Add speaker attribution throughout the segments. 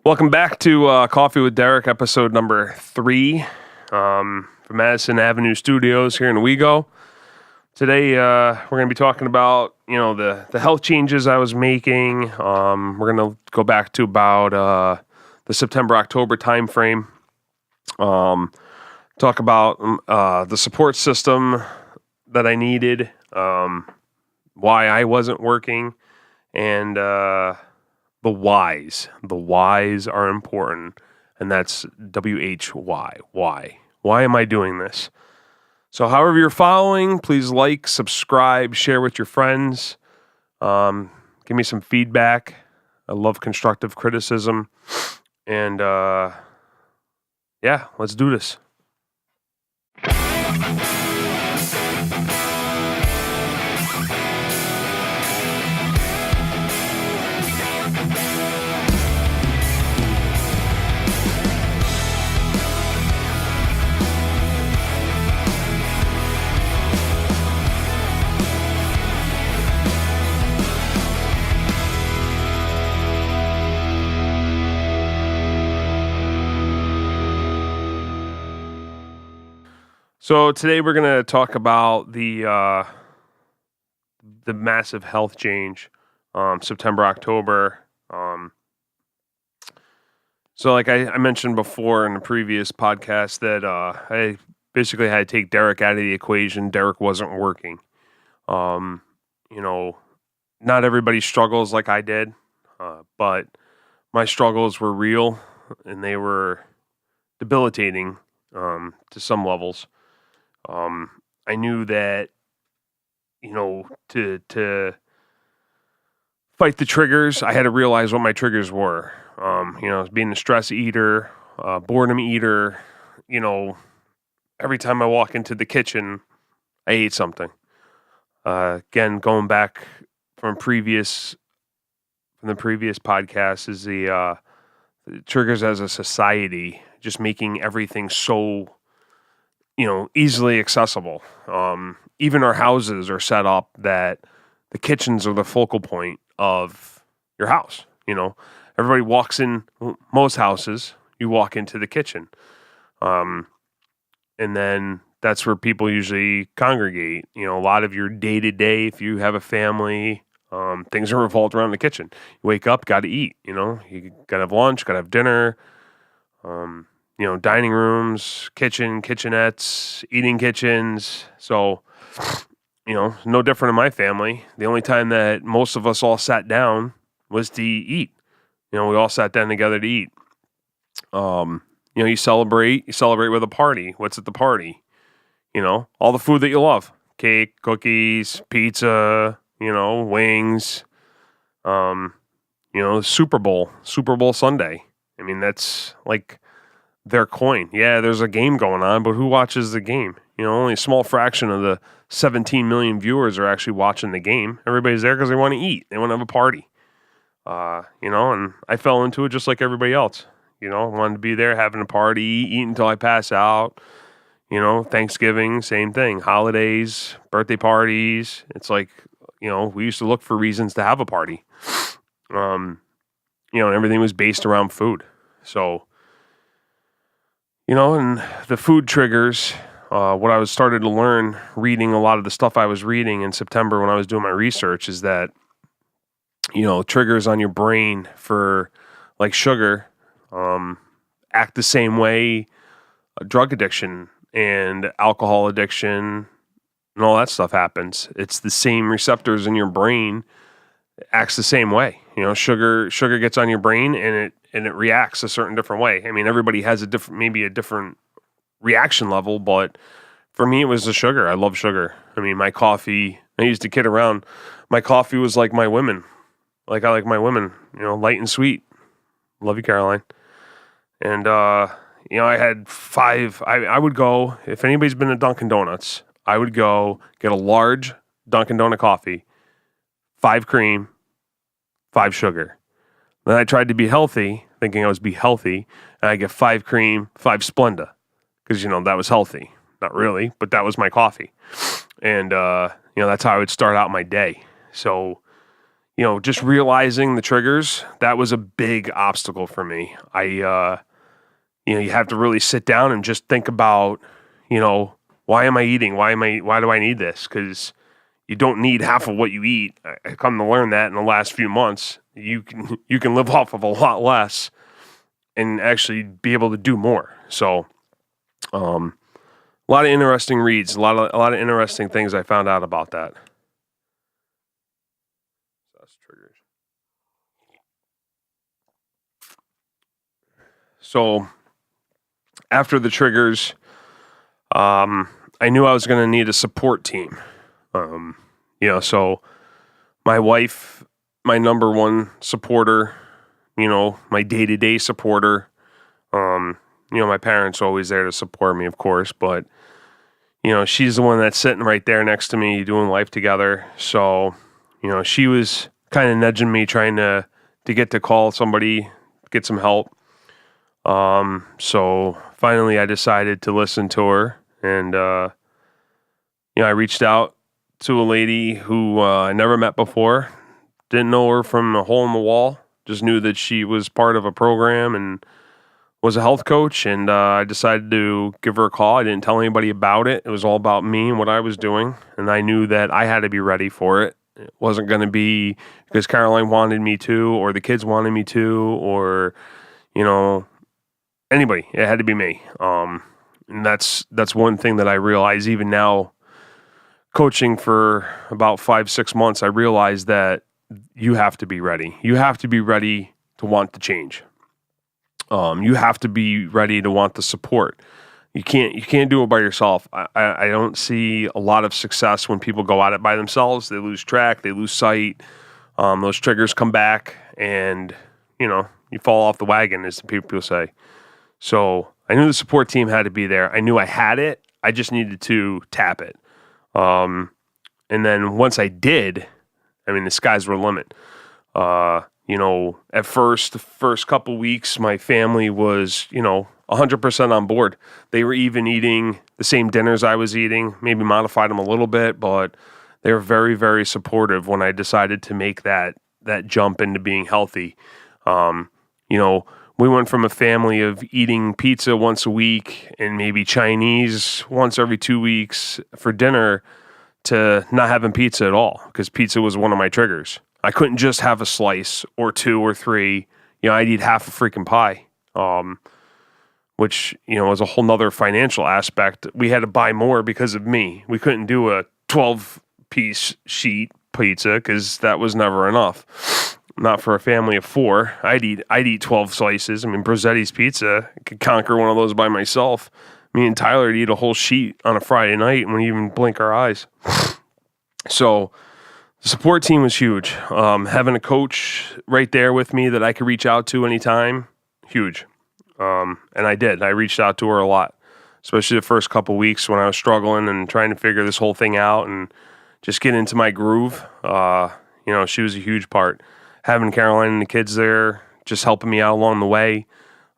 Speaker 1: Welcome back to Coffee with Derek, episode number 3 from Madison Avenue Studios here in Owego. Today, we're going to be talking about, the health changes I was making. We're going to go back to about the September-October time frame. Talk about the support system that I needed, why I wasn't working, and the whys. The whys are important, and that's WHY. Why? Why am I doing this? So however you're following, please like, subscribe, share with your friends. Give me some feedback. I love constructive criticism. And let's do this. So today we're going to talk about the massive health change, September, October. So like I mentioned before in the previous podcast that I basically had to take Derek out of the equation. Derek wasn't working. Not everybody struggles like I did, but my struggles were real and they were debilitating to some levels. I knew that, to fight the triggers, I had to realize what my triggers were. Being a stress eater, boredom eater, every time I walk into the kitchen, I ate something. Again, going back from the previous podcast is the triggers as a society, just making everything so easily accessible. Even our houses are set up that the kitchens are the focal point of your house. Everybody walks in, most houses, you walk into the kitchen. And then that's where people usually congregate. A lot of your day-to-day, if you have a family, things are revolved around the kitchen. You wake up, got to eat, you got to have lunch, got to have dinner, dining rooms, kitchenettes, eating kitchens. So, no different in my family. The only time that most of us all sat down was to eat. We all sat down together to eat. You celebrate with a party. What's at the party? All the food that you love. Cake, cookies, pizza, wings, Super Bowl Sunday. I mean, that's like their coin. Yeah, there's a game going on, but who watches the game? Only a small fraction of the 17 million viewers are actually watching the game. Everybody's there because they want to eat. They want to have a party. And I fell into it just like everybody else. I wanted to be there having a party, eat until I pass out. Thanksgiving, same thing. Holidays, birthday parties. It's like, we used to look for reasons to have a party. And everything was based around food. So, and the food triggers, what I was started to learn reading a lot of the stuff I was reading in September when I was doing my research is that, triggers on your brain for like sugar act the same way drug addiction and alcohol addiction and all that stuff happens. It's the same receptors in your brain, acts the same way. Sugar gets on your brain and it reacts a certain different way. I mean, everybody has a different reaction level, but for me, it was the sugar. I love sugar. I mean, my coffee, I used to kid around. My coffee was like my women. Like I like my women, light and sweet. Love you, Caroline. And, I had 5, I would go, if anybody's been to Dunkin' Donuts, I would go get a large Dunkin' Donut coffee, 5 cream, 5 sugar. Then I tried to be healthy, thinking I was be healthy, and I get 5 cream, 5 Splenda, because, that was healthy. Not really, but that was my coffee. And, that's how I would start out my day. So, just realizing the triggers, that was a big obstacle for me. You have to really sit down and just think about, why am I eating? Why do I need this? Because you don't need half of what you eat. I come to learn that in the last few months. You can live off of a lot less and actually be able to do more. So, a lot of interesting reads, a lot of interesting things I found out about that. That's triggers. So, after the triggers, I knew I was going to need a support team. So my wife, my number one supporter, my day-to-day supporter. My parents are always there to support me, of course, but she's the one that's sitting right there next to me doing life together. So, she was kind of nudging me, trying to get to call somebody, get some help. So finally I decided to listen to her, and, I reached out to a lady who I never met before, didn't know her from a hole in the wall, just knew that she was part of a program and was a health coach, and I decided to give her a call. I didn't tell anybody about it. It was all about me and what I was doing, and I knew that I had to be ready for it. It wasn't going to be because Caroline wanted me to, or the kids wanted me to, or, anybody. It had to be me. And that's one thing that I realize even now, coaching for about 5-6 months, I realized that you have to be ready. You have to be ready to want to change. You have to be ready to want the support. You can't do it by yourself. I don't see a lot of success when people go at it by themselves. They lose track, they lose sight. Those triggers come back, and you fall off the wagon, as the people say. So I knew the support team had to be there. I knew I had it. I just needed to tap it. And then once I did, the skies were the limit. At first, the first couple weeks, my family was, 100% on board. They were even eating the same dinners I was eating, maybe modified them a little bit, but they were very, very supportive when I decided to make that jump into being healthy. We went from a family of eating pizza once a week and maybe Chinese once every 2 weeks for dinner to not having pizza at all, because pizza was one of my triggers. I couldn't just have a slice or 2 or 3. I'd eat half a freaking pie, which, was a whole nother financial aspect. We had to buy more because of me. We couldn't do a 12-piece sheet pizza because that was never enough. Not for a family of 4. I'd eat 12 slices. Brosetti's Pizza, I could conquer one of those by myself. Me and Tyler would eat a whole sheet on a Friday night and we even blink our eyes. So the support team was huge. Having a coach right there with me that I could reach out to anytime, huge. And I did. I reached out to her a lot, especially the first couple weeks when I was struggling and trying to figure this whole thing out and just get into my groove. She was a huge part. Having Caroline and the kids there, just helping me out along the way.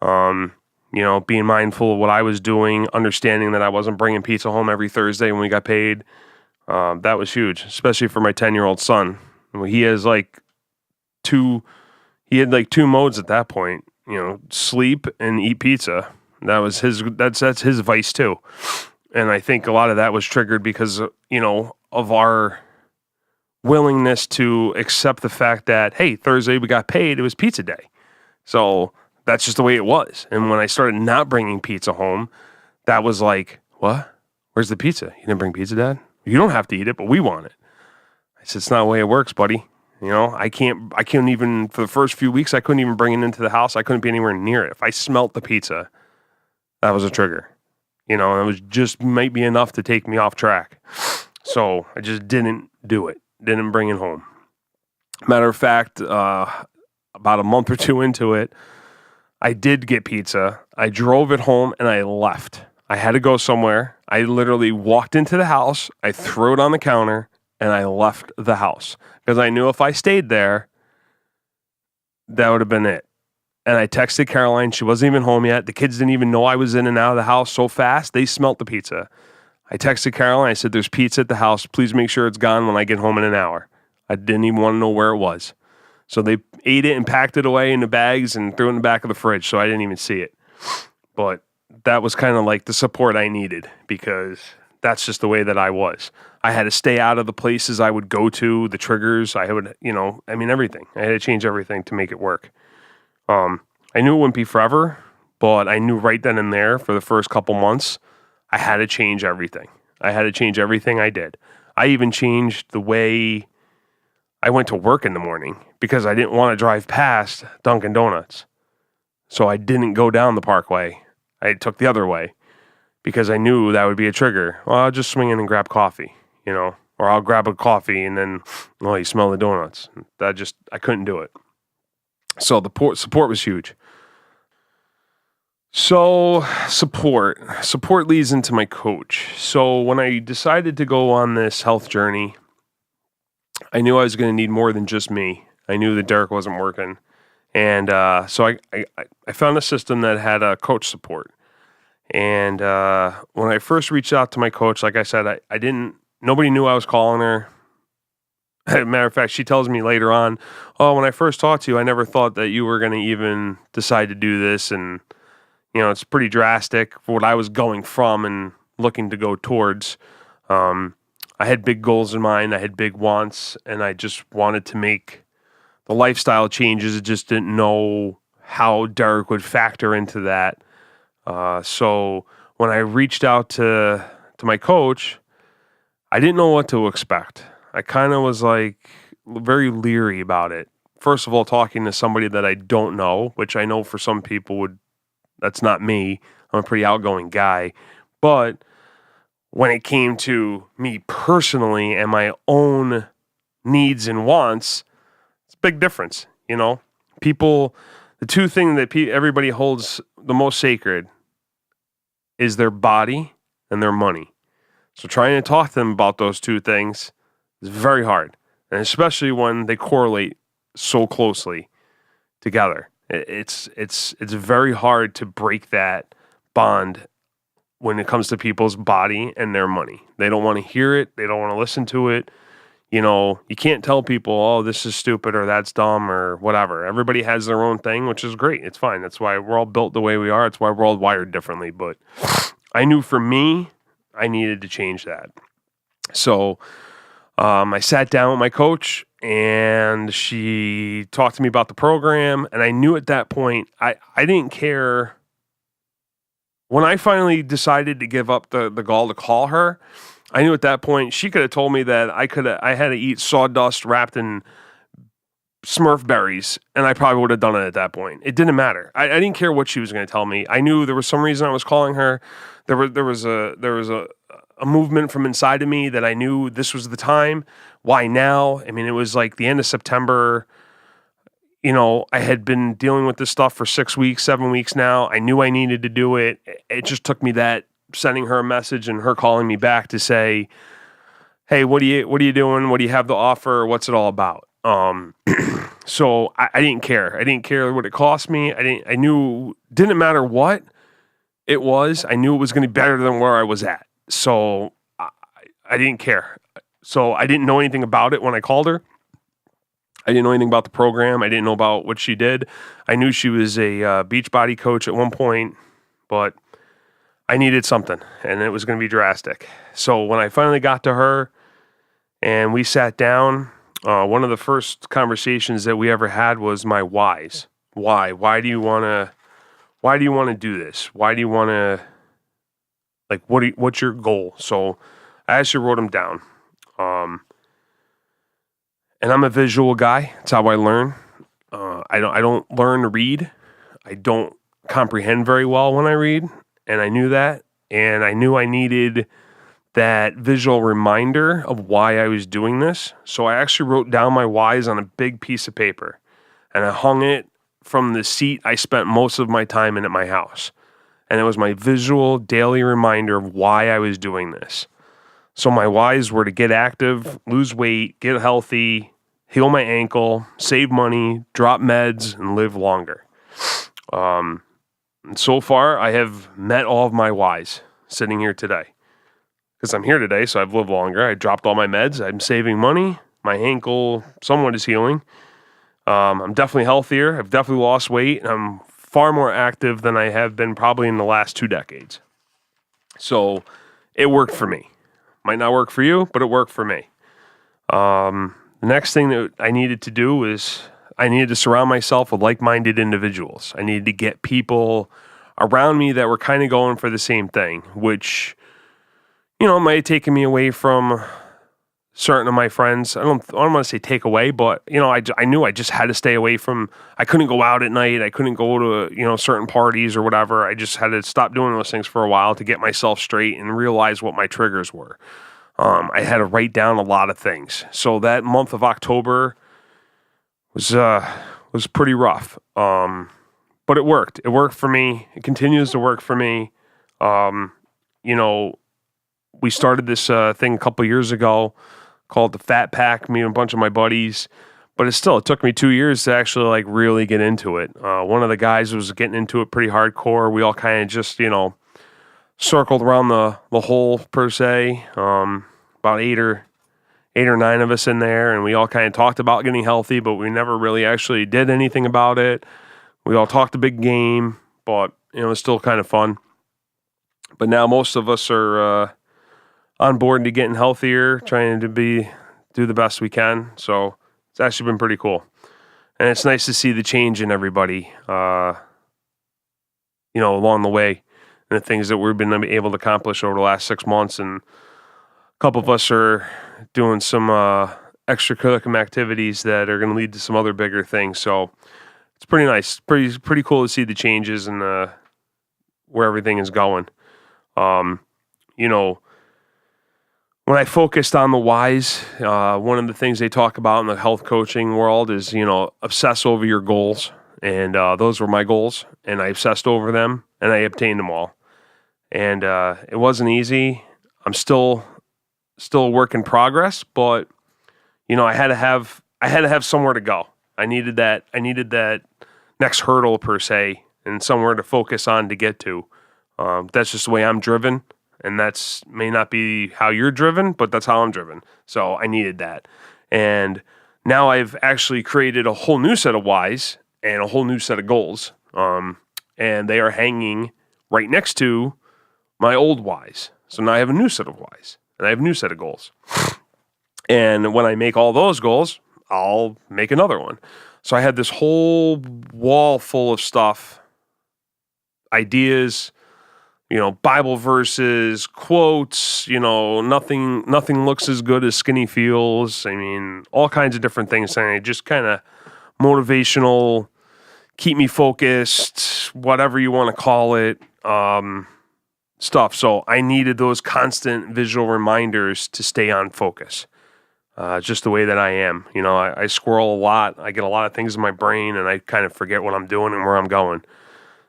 Speaker 1: Being mindful of what I was doing, understanding that I wasn't bringing pizza home every Thursday when we got paid. That was huge, especially for my 10-year-old son. He has two modes at that point, sleep and eat pizza. That's his vice too. And I think a lot of that was triggered because, of our willingness to accept the fact that, hey, Thursday we got paid, it was pizza day. So that's just the way it was. And when I started not bringing pizza home, that was like, what? Where's the pizza? You didn't bring pizza, Dad? You don't have to eat it, but we want it. I said, it's not the way it works, buddy. I couldn't even, for the first few weeks, I couldn't even bring it into the house. I couldn't be anywhere near it. If I smelt the pizza, that was a trigger. It was just might be enough to take me off track. So I just didn't do it. Didn't bring it home. Matter of fact, about a month or 2 into it, I did get pizza. I drove it home and I left. I had to go somewhere. I literally walked into the house. I threw it on the counter and I left the house because I knew if I stayed there, that would have been it. And I texted Caroline. She wasn't even home yet. The kids didn't even know I was in and out of the house so fast. They smelt the pizza. I texted Caroline. I said, there's pizza at the house. Please make sure it's gone when I get home in an hour. I didn't even want to know where it was. So they ate it and packed it away in the bags and threw it in the back of the fridge, so I didn't even see it. But that was kind of like the support I needed, because that's just the way that I was. I had to stay out of the places I would go to, the triggers. I would, everything. I had to change everything to make it work. I knew it wouldn't be forever, but I knew right then and there for the first couple months, I had to change everything. I had to change everything I did. I even changed the way I went to work in the morning because I didn't want to drive past Dunkin' Donuts. So I didn't go down the Parkway. I took the other way because I knew that would be a trigger. Well, I'll just swing in and grab coffee, or I'll grab a coffee and then, you smell the donuts. I couldn't do it. So the support was huge. So support leads into my coach. So when I decided to go on this health journey, I knew I was going to need more than just me. I knew that Derek wasn't working. And so I found a system that had a coach support. And when I first reached out to my coach, like I said, nobody knew I was calling her. Matter of fact, she tells me later on, when I first talked to you, I never thought that you were going to even decide to do this. And, it's pretty drastic for what I was going from and looking to go towards. I had big goals in mind. I had big wants, and I just wanted to make the lifestyle changes. I just didn't know how Derek would factor into that. So when I reached out to my coach, I didn't know what to expect. I kind of was like very leery about it. First of all, talking to somebody that I don't know, which I know for some people that's not me. I'm a pretty outgoing guy. But when it came to me personally and my own needs and wants, it's a big difference. People, the two things that everybody holds the most sacred is their body and their money. So trying to talk to them about those two things is very hard, and especially when they correlate so closely together. It's very hard to break that bond when it comes to people's body and their money. They don't want to hear it. They don't want to listen to it. You can't tell people, this is stupid or that's dumb or whatever. Everybody has their own thing, which is great. It's fine. That's why we're all built the way we are. It's why we're all wired differently. But I knew for me, I needed to change that. So I sat down with my coach, and she talked to me about the program, and I knew at that point, I didn't care. When I finally decided to give up the gall to call her, I knew at that point she could have told me that I had to eat sawdust wrapped in Smurf berries, and I probably would have done it at that point. It didn't matter. I didn't care what she was going to tell me. I knew there was some reason I was calling her. There was a movement from inside of me that I knew this was the time. Why now? I mean, it was like the end of September. I had been dealing with this stuff for 6 weeks, 7 weeks now. I knew I needed to do it. It just took me sending her a message and her calling me back to say, hey, what are you doing? What do you have to offer? What's it all about? So I didn't care. I didn't care what it cost me. I knew didn't matter what it was. I knew it was going to be better than where I was at. So I didn't care. So I didn't know anything about it when I called her. I didn't know anything about the program. I didn't know about what she did. I knew she was a Beachbody coach at one point, but I needed something, and it was going to be drastic. So when I finally got to her and we sat down, one of the first conversations that we ever had was my whys. Why? Why do you want to do this? Why do you want to, what's your goal? So I actually wrote them down. And I'm a visual guy. That's how I learn. I don't learn to read. I don't comprehend very well when I read, and I knew that. And I knew I needed that visual reminder of why I was doing this. So I actually wrote down my whys on a big piece of paper, and I hung it from the seat I spent most of my time in at my house. And it was my visual daily reminder of why I was doing this. So my whys were to get active, lose weight, get healthy, heal my ankle, save money, drop meds, and live longer. And so far, I have met all of my whys sitting here today. Because I'm here today, so I've lived longer. I dropped all my meds. I'm saving money. My ankle somewhat is healing. I'm definitely healthier. I've definitely lost weight. I'm far more active than I have been probably in the last 2 decades. So it worked for me. Might not work for you, but it worked for me. The next thing that I needed to do is I needed to surround myself with like-minded individuals. I needed to get people around me that were kind of going for the same thing, which, might have taken me away from certain of my friends. I don't want to say take away, but, I knew I just had to stay away from, I couldn't go out at night. I couldn't go to, certain parties or whatever. I just had to stop doing those things for a while to get myself straight and realize what my triggers were. I had to write down a lot of things. So that month of October was pretty rough. But it worked. It worked for me. It continues to work for me. We started this thing a couple years ago called the Fat Pack, me and a bunch of my buddies. But it took me 2 years to actually really get into it. One of the guys was getting into it pretty hardcore. We all kind of just, circled around the hole per se. About eight or nine of us in there, and we all kind of talked about getting healthy, but we never really actually did anything about it. We all talked a big game, but it's still kind of fun. But now most of us are on board to getting healthier, trying to do the best we can. So it's actually been pretty cool, and it's nice to see the change in everybody, along the way, and the things that we've been able to accomplish over the last 6 months. And a couple of us are doing some extracurricular activities that are going to lead to some other bigger things. So it's pretty nice, pretty cool to see the changes and where everything is going. When I focused on the whys, one of the things they talk about in the health coaching world is, obsess over your goals. And those were my goals, and I obsessed over them, and I obtained them all. And it wasn't easy. I'm still a work in progress, but I had to have somewhere to go. I needed that next hurdle per se, and somewhere to focus on to get to. That's just the way I'm driven, and that's may not be how you're driven, but that's how I'm driven. So I needed that. And now I've actually created a whole new set of whys and a whole new set of goals. And they are hanging right next to my old whys. So now I have a new set of whys. And I have a new set of goals. And when I make all those goals, I'll make another one. So I had this whole wall full of stuff, ideas, Bible verses, quotes, nothing looks as good as skinny feels. I mean, all kinds of different things. And just kind of motivational, keep me focused, whatever you want to call it, stuff. So I needed those constant visual reminders to stay on focus. Just the way that I am. I squirrel a lot. I get a lot of things in my brain, and I kind of forget what I'm doing and where I'm going.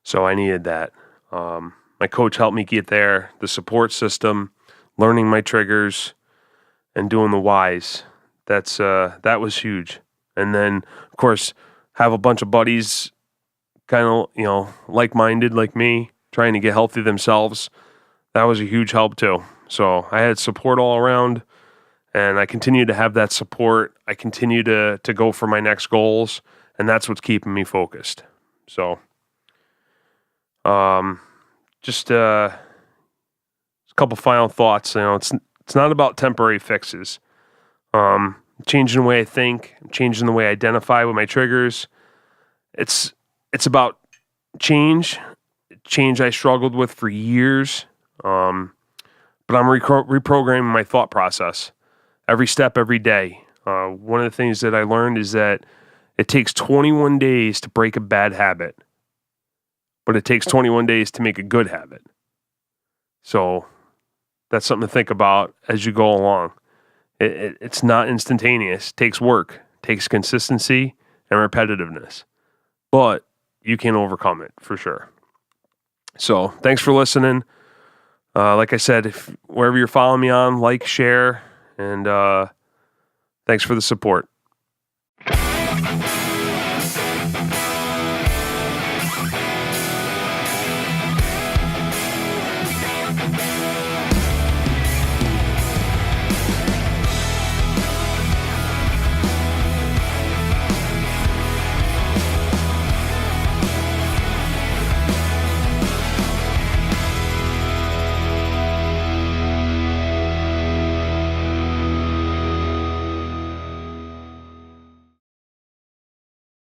Speaker 1: So I needed that. My coach helped me get there. The support system, learning my triggers, and doing the whys. That was huge. And then, of course, have a bunch of buddies kind of, like-minded like me, trying to get healthy themselves. That was a huge help too. So I had support all around, and I continue to have that support. I continue to go for my next goals, and that's what's keeping me focused. So, just a couple final thoughts. It's not about temporary fixes. Changing the way I think, changing the way I identify with my triggers. It's about change I struggled with for years. But I'm reprogramming my thought process every step, every day. One of the things that I learned is that it takes 21 days to break a bad habit, but it takes 21 days to make a good habit. So that's something to think about as you go along. It's not instantaneous. It takes work, takes consistency and repetitiveness, but you can overcome it for sure. So thanks for listening. Like I said, wherever you're following me on, like, share, and thanks for the support.